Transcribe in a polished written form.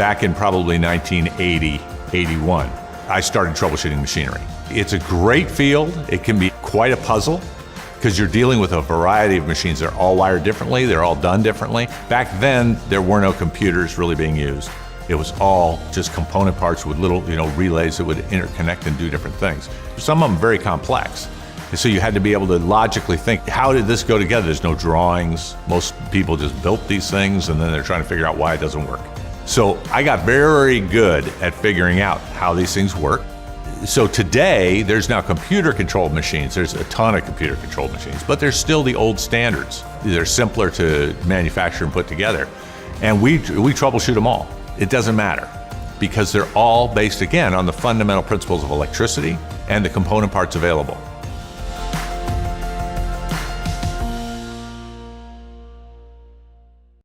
back in probably 1980, 81. I started troubleshooting machinery. It's a great field. It can be quite a puzzle because you're dealing with a variety of machines. They're all wired differently. They're all done differently. Back then, there were no computers really being used. It was all just component parts with little, relays that would interconnect and do different things. Some of them very complex. And so you had to be able to logically think, how did this go together? There's no drawings. Most people just built these things and then they're trying to figure out why it doesn't work. So I got very good at figuring out how these things work. So today, there's now computer-controlled machines. There's a ton of computer-controlled machines, but there's still the old standards. They're simpler to manufacture and put together. And we troubleshoot them all. It doesn't matter because they're all based, again, on the fundamental principles of electricity and the component parts available.